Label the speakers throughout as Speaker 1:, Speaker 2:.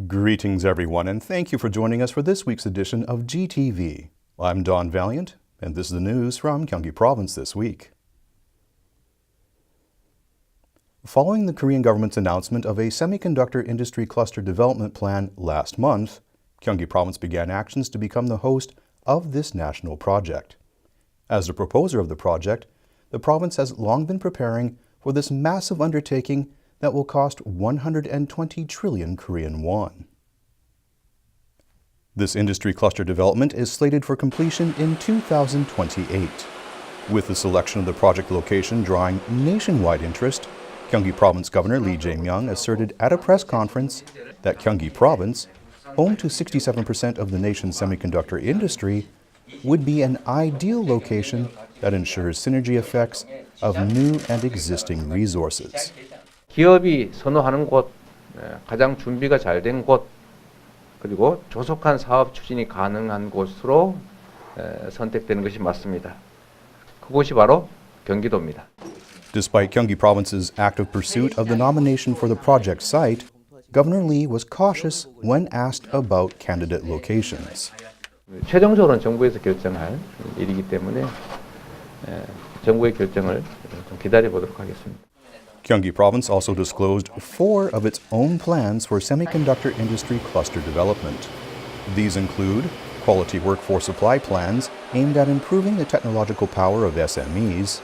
Speaker 1: Greetings, everyone, and thank you for joining us for this week's edition of GTV. I'm Don Valiant, and this is the news from Gyeonggi Province this week. Following the Korean government's announcement of a semiconductor industry cluster development plan last month, Gyeonggi Province began actions to become the host of this national project. As the proposer of the project, the province has long been preparing for this massive undertaking that will cost 120 trillion Korean won. This industry cluster development is slated for completion in 2028. With the selection of the project location drawing nationwide interest, Gyeonggi Province Governor Lee Jae-myung asserted at a press conference that Gyeonggi Province, home to 67% of the nation's semiconductor industry, would be an ideal location that ensures synergy effects of new and existing resources.
Speaker 2: 기업이 선호하는 곳, 가장 준비가 잘 된 곳, 그리고 조속한 사업 추진이 가능한 곳으로 선택되는 것이 맞습니다. 그곳이 바로 경기도입니다.
Speaker 1: Despite Gyeonggi Province's active pursuit of the nomination for the project site, Governor Lee was cautious when asked about candidate locations.
Speaker 2: 최종적으로는 정부에서 결정할 일이기 때문에 정부의 결정을 좀 기다려 보도록 하겠습니다.
Speaker 1: Gyeonggi Province also disclosed 4 of its own plans for semiconductor industry cluster development. These include quality workforce supply plans aimed at improving the technological power of SMEs,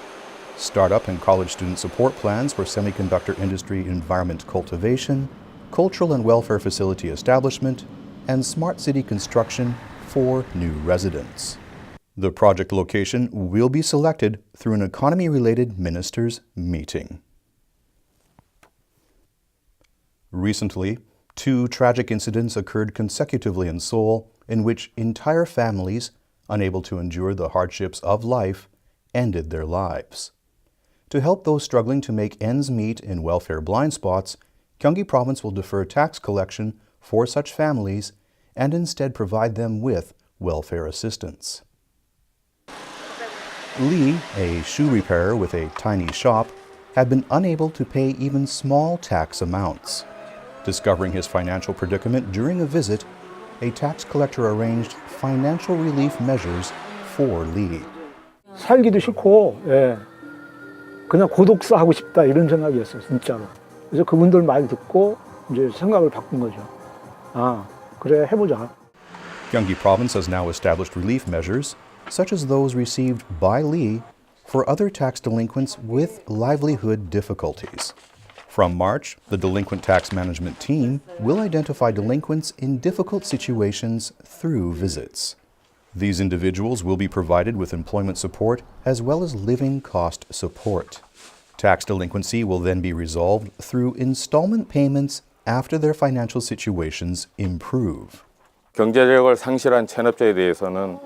Speaker 1: startup and college student support plans for semiconductor industry environment cultivation, cultural and welfare facility establishment, and smart city construction for new residents. The project location will be selected through an economy-related ministers' meeting. Recently, 2 tragic incidents occurred consecutively in Seoul in which entire families, unable to endure the hardships of life, ended their lives. To help those struggling to make ends meet in welfare blind spots, Gyeonggi Province will defer tax collection for such families and instead provide them with welfare assistance. Lee, a shoe repairer with a tiny shop, had been unable to pay even small tax amounts. Discovering his financial predicament during a visit, a tax collector arranged financial relief measures for Lee.
Speaker 3: 살기도 싫고, 그냥 고독사 하고 싶다 이런 생각이었어요, 진짜로. 그래서 그분들 말 듣고 이제 생각을 바꾼 거죠. 아, 그래 해보자.
Speaker 1: Gyeonggi Province has now established relief measures, such as those received by Lee, for other tax delinquents with livelihood difficulties. From March, the Delinquent Tax Management Team will identify delinquents in difficult situations through visits. These individuals will be provided with employment support as well as living cost support. Tax delinquency will then be resolved through installment payments after their financial situations improve.
Speaker 4: 경제력을 상실한 체납자에 대해서는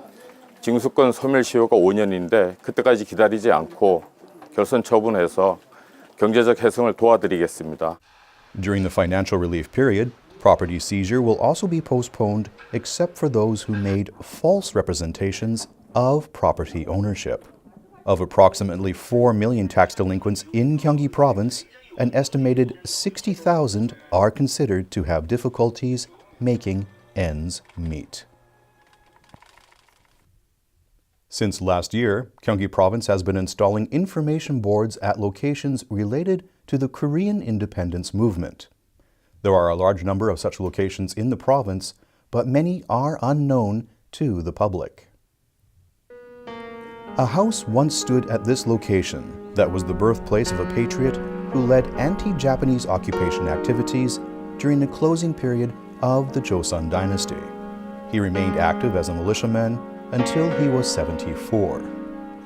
Speaker 4: 징수권 소멸 시효가 5년인데 그때까지 기다리지 않고 결선 처분해서 경제적 해성을 도와드리겠습니다.
Speaker 1: During the financial relief period, property seizure will also be postponed except for those who made false representations of property ownership. Of approximately 4 million tax delinquents in Gyeonggi Province, an estimated 60,000 are considered to have difficulties making ends meet. Since last year, Gyeonggi Province has been installing information boards at locations related to the Korean independence movement. There are a large number of such locations in the province, but many are unknown to the public. A house once stood at this location that was the birthplace of a patriot who led anti-Japanese occupation activities during the closing period of the Joseon dynasty. He remained active as a militiaman until he was 74.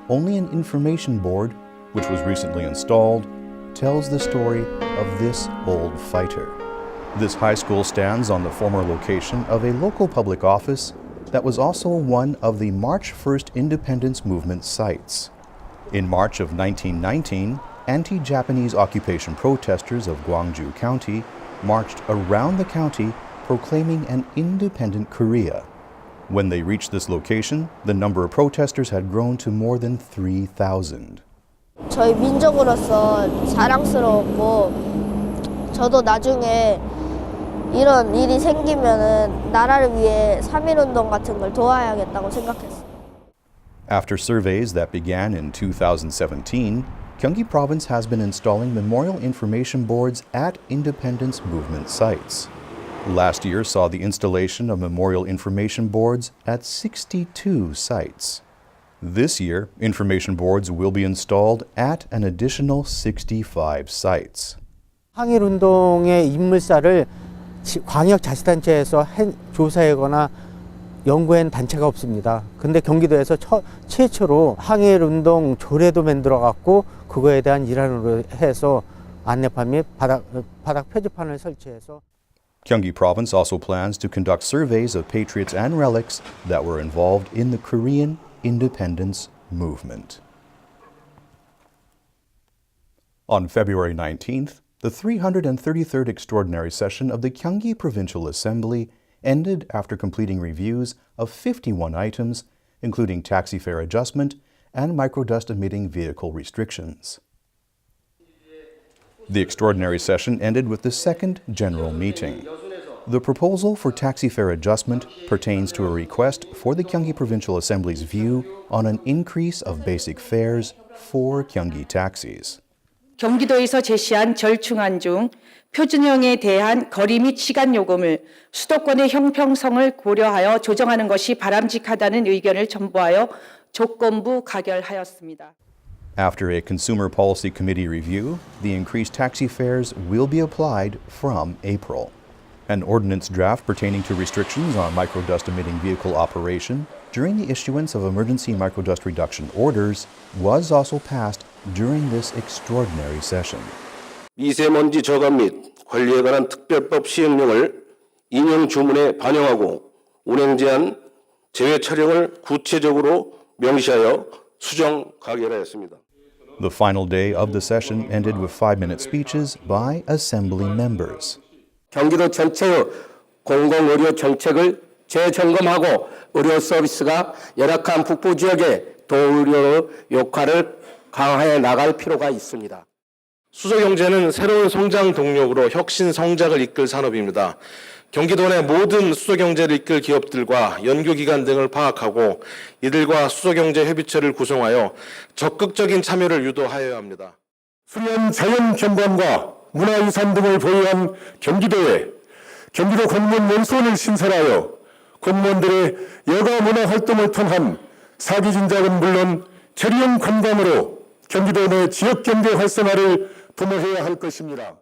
Speaker 1: Only an information board, which was recently installed, tells the story of this old fighter. This high school stands on the former location of a local public office that was also one of the March 1st independence movement sites. In March of 1919, anti-Japanese occupation protesters of Gwangju County marched around the county proclaiming an independent Korea. When they reached this location, the number of protesters had grown to more than 3,000.
Speaker 5: 저희 민족으로서 자랑스러웠고 저도 나중에 이런 일이 생기면은 나라를 위해 3.1운동 같은 걸 도와야겠다고 생각했어요.
Speaker 1: After surveys that began in 2017, Gyeonggi Province has been installing memorial information boards at independence movement sites. Last year saw the installation of memorial information boards at 62 sites. This year, information boards will be installed at an additional 65 sites.
Speaker 6: 항일운동의 인물사를 광역자치단체에서 조사하거나 연구한 단체가 없습니다. 근데 경기도에서 최초로 항일운동 조례도 만들어갖고 그거에 대한 일환으로 해서 안내판 및 바닥 표지판을 설치해서
Speaker 1: Gyeonggi Province also plans to conduct surveys of patriots and relics that were involved in the Korean independence movement. On February 19th, the 333rd Extraordinary Session of the Gyeonggi Provincial Assembly ended after completing reviews of 51 items, including taxi fare adjustment and microdust emitting vehicle restrictions. The extraordinary session ended with the second general meeting. The proposal for taxi fare adjustment pertains to a request for the Gyeonggi Provincial Assembly's view on an increase of basic fares for Gyeonggi taxis.
Speaker 7: 경기도에서 제시한 절충안 중 표준형에 대한 거리 및 시간 요금을 수도권의 형평성을 고려하여 조정하는 것이 바람직하다는 의견을 첨부하여 조건부 가결하였습니다.
Speaker 1: After a Consumer Policy Committee review, the increased taxi fares will be applied from April. An ordinance draft pertaining to restrictions on microdust emitting vehicle operation during the issuance of emergency microdust reduction orders was also passed during this extraordinary session.
Speaker 8: 미세먼지 저감 및 관리에 관한 특별법 시행령을 인용 주문에 반영하고 운행 제한 제외 차량을 구체적으로 명시하여 수정 가결하였습니다.
Speaker 1: The final day of the session ended with 5-minute speeches by Assembly members.
Speaker 8: 경기도 전체의 공공의료 정책을 재점검하고 의료 서비스가 열악한 북부 지역의 도의료 역할을 강화해 나갈 필요가 있습니다. 수소경제는 새로운 성장 동력으로 혁신 성장을 이끌 산업입니다. 경기도 내 모든 수소경제를 이끌 기업들과 연구기관 등을 파악하고 이들과 수소경제 협의체를 구성하여 적극적인 참여를 유도하여야 합니다.
Speaker 9: 수려한 자연 경관과 문화유산 등을 보유한 경기도에 경기도 공무원 연수원을 신설하여 공무원들의 여가 문화 활동을 통한 사기 진작은 물론 체리형 관광으로 경기도 내 지역 경제 활성화를 도모해야 할 것입니다.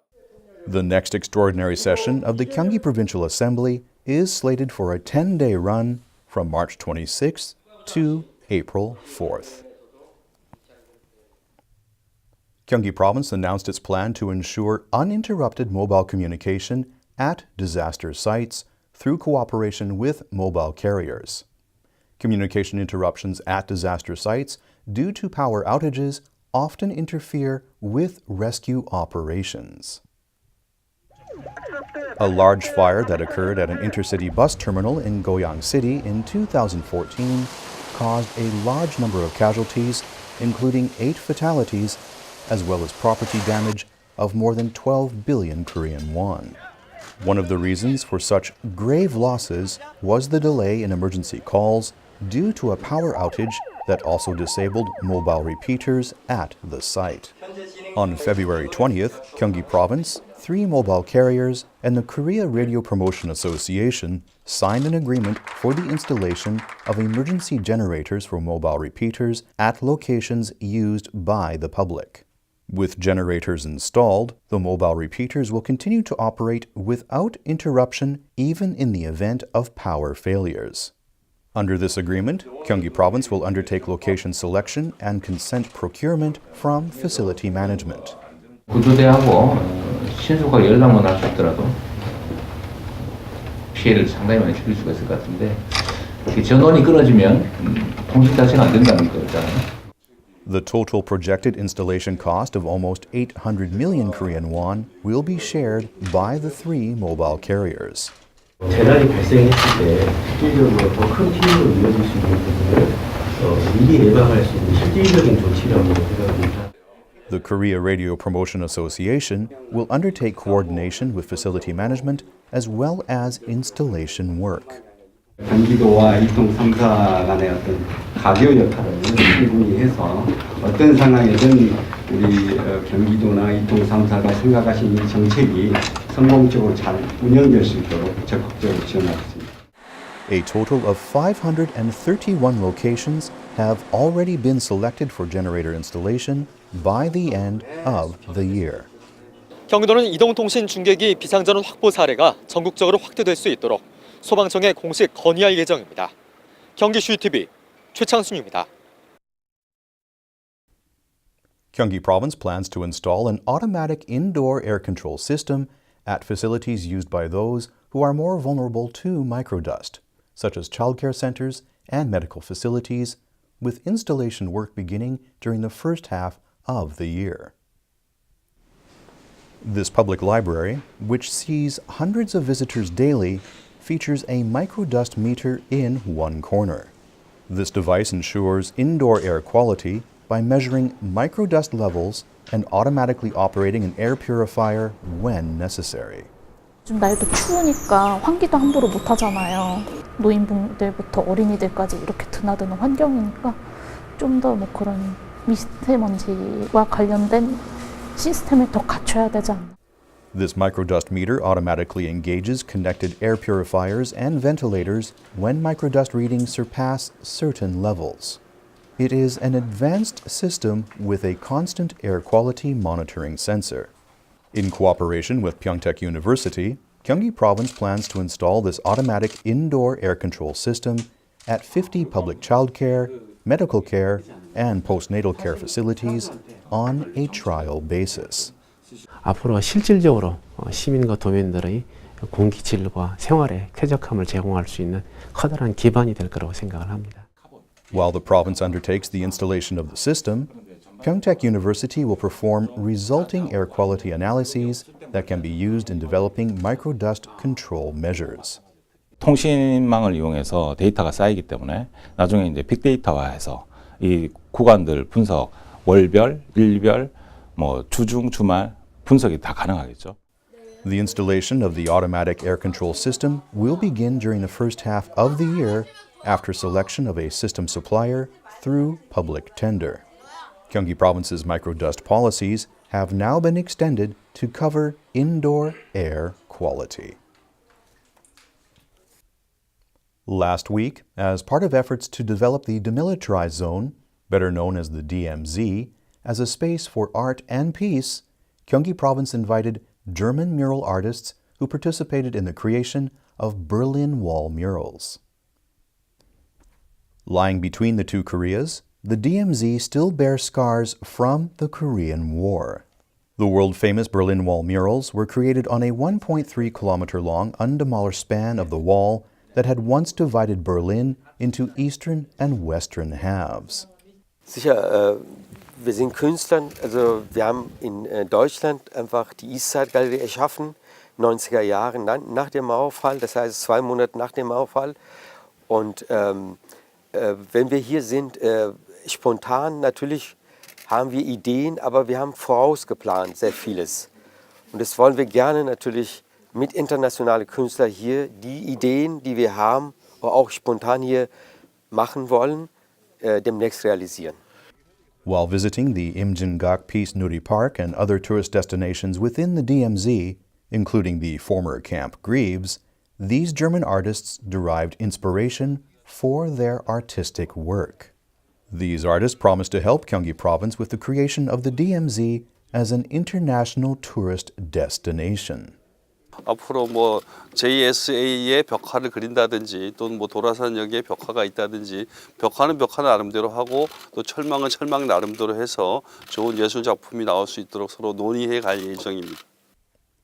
Speaker 1: The next extraordinary session of the Gyeonggi Provincial Assembly is slated for a 10-day run from March 26th to April 4th. Gyeonggi Province announced its plan to ensure uninterrupted mobile communication at disaster sites through cooperation with mobile carriers. Communication interruptions at disaster sites due to power outages often interfere with rescue operations. A large fire that occurred at an intercity bus terminal in Goyang City in 2014 caused a large number of casualties, including 8 fatalities, as well as property damage of more than 12 billion Korean won. One of the reasons for such grave losses was the delay in emergency calls due to a power outage that also disabled mobile repeaters at the site. On February 20th, Gyeonggi Province, 3 mobile carriers, and the Korea Radio Promotion Association signed an agreement for the installation of emergency generators for mobile repeaters at locations used by the public. With generators installed, the mobile repeaters will continue to operate without interruption even in the event of power failures. Under this agreement, Gyeonggi Province will undertake location selection and consent procurement from facility management.
Speaker 2: 구조대하고 신속하게 연락만 할 수 있더라도 피해를 상당히 많이 줄일 수가 있을 것 같은데 전원이 끊어지면 통신 자체가 안 된다는 거잖아요.
Speaker 1: The total projected installation cost of almost 800 million Korean won will be shared by the 3 mobile carriers.
Speaker 10: 재난이 발생했을 때 실질적으로 더 큰 피해로 이어질 수 있는 부분을 미리 예방할 수 있는 실질적인 조치라고 생각합니다.
Speaker 1: The Korea Radio Promotion Association will undertake coordination with facility management as well as installation work.
Speaker 10: 경기도와 이통 3사 간의 어떤 가교 역할을 충분히 해서 어떤 상황에든 우리 경기도나 이통 3사가 생각하신 이 정책이 성공적으로 잘 운영될 수 있도록 적극적으로 지원하겠습니다.
Speaker 1: A total of 531 locations have already been selected for generator installation by the end of the year.
Speaker 11: 경기도는 이동통신 중계기 비상전원 확보 사례가 전국적으로 확대될 수 있도록 소방청에 공식 건의할 예정입니다. 경기 슈TV 최창순입니다.
Speaker 1: Gyeonggi Province plans to install an automatic indoor air control system at facilities used by those who are more vulnerable to microdust, such as childcare centers and medical facilities, with installation work beginning during the first half of the year. This public library, which sees hundreds of visitors daily, features a microdust meter in one corner. This device ensures indoor air quality by measuring microdust levels and automatically operating an air purifier when necessary.
Speaker 12: 요즘 날도 추우니까 환기도 함부로 못 하잖아요. 노인분들부터 어린이들까지 이렇게 드나드는 환경이니까 좀 더 뭐 그런 미세먼지와 관련된 시스템을 더 갖춰야 되지 않나.
Speaker 1: This microdust meter automatically engages connected air purifiers and ventilators when microdust readings surpass certain levels. It is an advanced system with a constant air quality monitoring sensor. In cooperation with Pyeongtaek University, Gyeonggi Province plans to install this automatic indoor air control system at 50 public childcare, medical care, and postnatal care facilities on a trial basis.
Speaker 13: 앞으로 실질적으로 시민과 도민들의 공기질과 생활에 쾌적함을 제공할 수 있는 커다란 기반이 될 거라고 생각을 합니다.
Speaker 1: While the province undertakes the installation of the system, Pyeongtaek University will perform resulting air quality analyses that can be used in developing microdust control measures.
Speaker 14: 통신망을 이용해서 데이터가 쌓이기 때문에 나중에 이제 빅데이터화해서 이 구간들 분석, 월별, 일별, 주중, 주말 분석이 다 가능하겠죠.
Speaker 1: The installation of the automatic air control system will begin during the first half of the year after selection of a system supplier through public tender. Gyeonggi Province's microdust policies have now been extended to cover indoor air quality. Last week, as part of efforts to develop the demilitarized zone, better known as the DMZ, as a space for art and peace, Gyeonggi Province invited German mural artists who participated in the creation of Berlin Wall murals. Lying between the two Koreas, the DMZ still bears scars from the Korean War. The world-famous Berlin Wall murals were created on a 1.3-kilometer-long undemolished span of the wall that had once divided Berlin into eastern and western halves.
Speaker 15: Sicher, wir sind Künstler, also wir haben in Deutschland einfach die Eastside-Galerie erschaffen, 90er Jahre nach dem Mauerfall, das heißt 2 Monate nach dem Mauerfall. Und wenn wir hier sind, spontan natürlich haben wir Ideen, aber wir haben vorausgeplant sehr vieles. Und das wollen wir gerne natürlich mit internationalen Künstlern hier, die Ideen, die wir haben, auch spontan hier machen wollen, demnächst realisieren.
Speaker 1: While visiting the Imjin-gak Peace Nuri Park and other tourist destinations within the DMZ, including the former Camp Greaves, these German artists derived inspiration for their artistic work. These artists promised to help Gyeonggi Province with the creation of the DMZ as an international tourist destination.
Speaker 16: 앞으로 JSA의 벽화를 그린다든지 또는 도라산역에 벽화가 있다든지 벽화는 벽화 나름대로 하고 또 철망은 철망 나름대로 해서 좋은 예술 작품이 나올 수 있도록 서로 논의해 갈 예정입니다.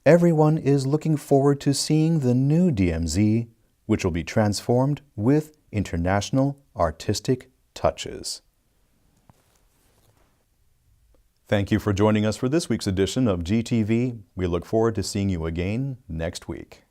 Speaker 1: Everyone is looking forward to seeing the new DMZ, which will be transformed with international artistic touches. Thank you for joining us for this week's edition of GTV. We look forward to seeing you again next week.